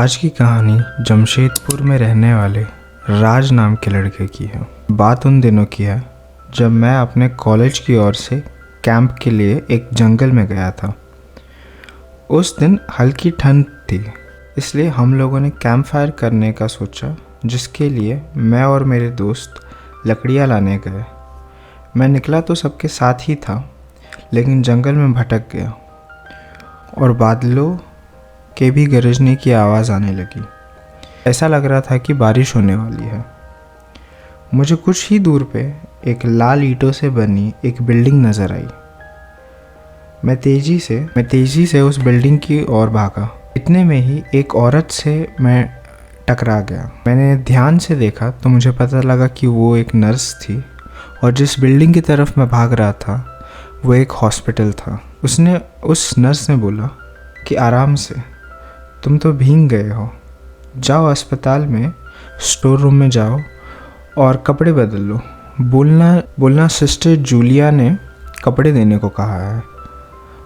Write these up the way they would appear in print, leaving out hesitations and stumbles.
आज की कहानी जमशेदपुर में रहने वाले राज नाम के लड़के की है। बात उन दिनों की है जब मैं अपने कॉलेज की ओर से कैंप के लिए एक जंगल में गया था। उस दिन हल्की ठंड थी, इसलिए हम लोगों ने कैंप फायर करने का सोचा, जिसके लिए मैं और मेरे दोस्त लकड़ियाँ लाने गए। मैं निकला तो सबके साथ ही था, लेकिन जंगल में भटक गया और बादलों के भी गरजने की आवाज़ आने लगी। ऐसा लग रहा था कि बारिश होने वाली है। मुझे कुछ ही दूर पे एक लाल ईंटों से बनी एक बिल्डिंग नज़र आई। मैं तेज़ी से उस बिल्डिंग की ओर भागा। इतने में ही एक औरत से मैं टकरा गया। मैंने ध्यान से देखा तो मुझे पता लगा कि वो एक नर्स थी और जिस बिल्डिंग की तरफ मैं भाग रहा था वो एक हॉस्पिटल था। उस नर्स ने बोला कि आराम से, तुम तो भीग गए हो, जाओ अस्पताल में स्टोर रूम में जाओ और कपड़े बदल लो। बोलना सिस्टर जूलिया ने कपड़े देने को कहा है।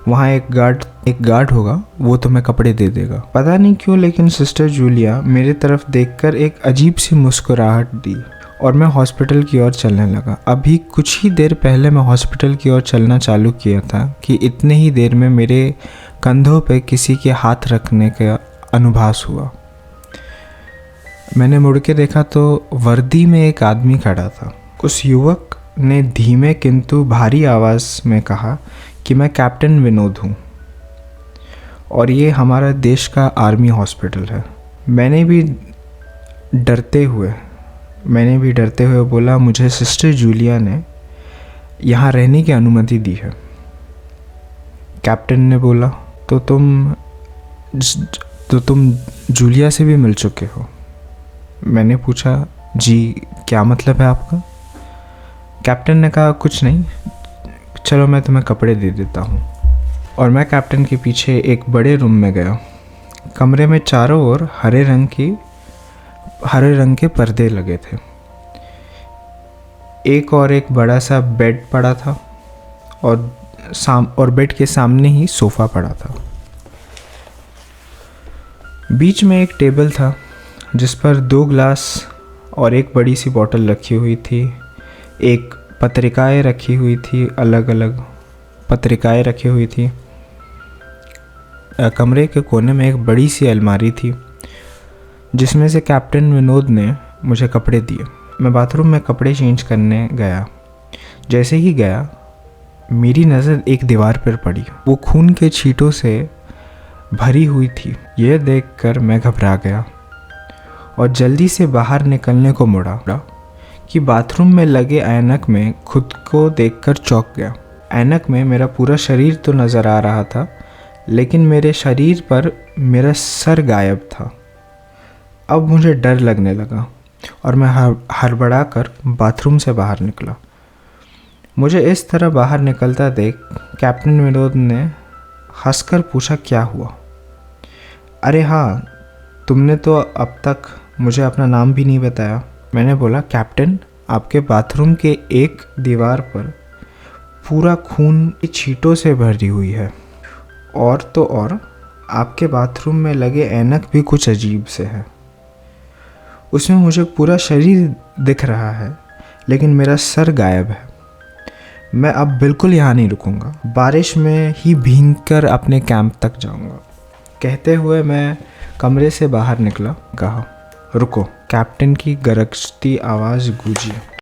वहाँ एक गार्ड होगा, वो तुम्हें कपड़े दे देगा। पता नहीं क्यों, लेकिन सिस्टर जूलिया मेरी तरफ देखकर एक अजीब सी मुस्कुराहट दी और मैं हॉस्पिटल की ओर चलने लगा। अभी कुछ ही देर पहले मैं हॉस्पिटल की ओर चलना चालू किया था कि इतने ही देर में मेरे कंधों पे किसी के हाथ रखने का अनुभव हुआ। मैंने मुड़ के देखा तो वर्दी में एक आदमी खड़ा था। उस युवक ने धीमे किंतु भारी आवाज़ में कहा कि मैं कैप्टन विनोद हूँ और ये हमारा देश का आर्मी हॉस्पिटल है। मैंने भी डरते हुए बोला, मुझे सिस्टर जूलिया ने यहाँ रहने की अनुमति दी है। कैप्टन ने बोला, तो तुम जूलिया से भी मिल चुके हो? मैंने पूछा, जी क्या मतलब है आपका? कैप्टन ने कहा, कुछ नहीं, चलो मैं तुम्हें कपड़े दे देता हूँ। और मैं कैप्टन के पीछे एक बड़े रूम में गया। कमरे में चारों ओर हरे रंग के पर्दे लगे थे। एक बड़ा सा बेड पड़ा था और बेड के सामने ही सोफ़ा पड़ा था। बीच में एक टेबल था जिस पर 2 ग्लास और एक बड़ी सी बोतल रखी हुई थी। एक पत्रिकाएं रखी हुई थी, अलग-अलग पत्रिकाएं रखी हुई थी। कमरे के कोने में एक बड़ी सी अलमारी थी जिसमें से कैप्टन विनोद ने मुझे कपड़े दिए। मैं बाथरूम में कपड़े चेंज करने गया। जैसे ही गया, मेरी नज़र एक दीवार पर पड़ी। वो खून के छींटों से भरी हुई थी। यह देखकर मैं घबरा गया और जल्दी से बाहर निकलने को मुड़ा कि बाथरूम में लगे ऐनक में खुद को देखकर चौंक गया। ऐनक में मेरा पूरा शरीर तो नज़र आ रहा था, लेकिन मेरे शरीर पर मेरा सर गायब था। अब मुझे डर लगने लगा और मैं हड़बड़ा कर बाथरूम से बाहर निकला। मुझे इस तरह बाहर निकलता देख कैप्टन विनोद ने हंसकर पूछा, क्या हुआ? अरे हाँ, तुमने तो अब तक मुझे अपना नाम भी नहीं बताया। मैंने बोला, कैप्टन, आपके बाथरूम के एक दीवार पर पूरा खून की छींटों से भरी हुई है और तो और आपके बाथरूम में लगे ऐनक भी कुछ अजीब से है। उसमें मुझे पूरा शरीर दिख रहा है, लेकिन मेरा सर गायब है। मैं अब बिल्कुल यहाँ नहीं रुकूंगा, बारिश में ही भीगकर अपने कैंप तक जाऊंगा। कहते हुए मैं कमरे से बाहर निकला। कहा, रुको। कैप्टन की गरजती आवाज़ गूंजी।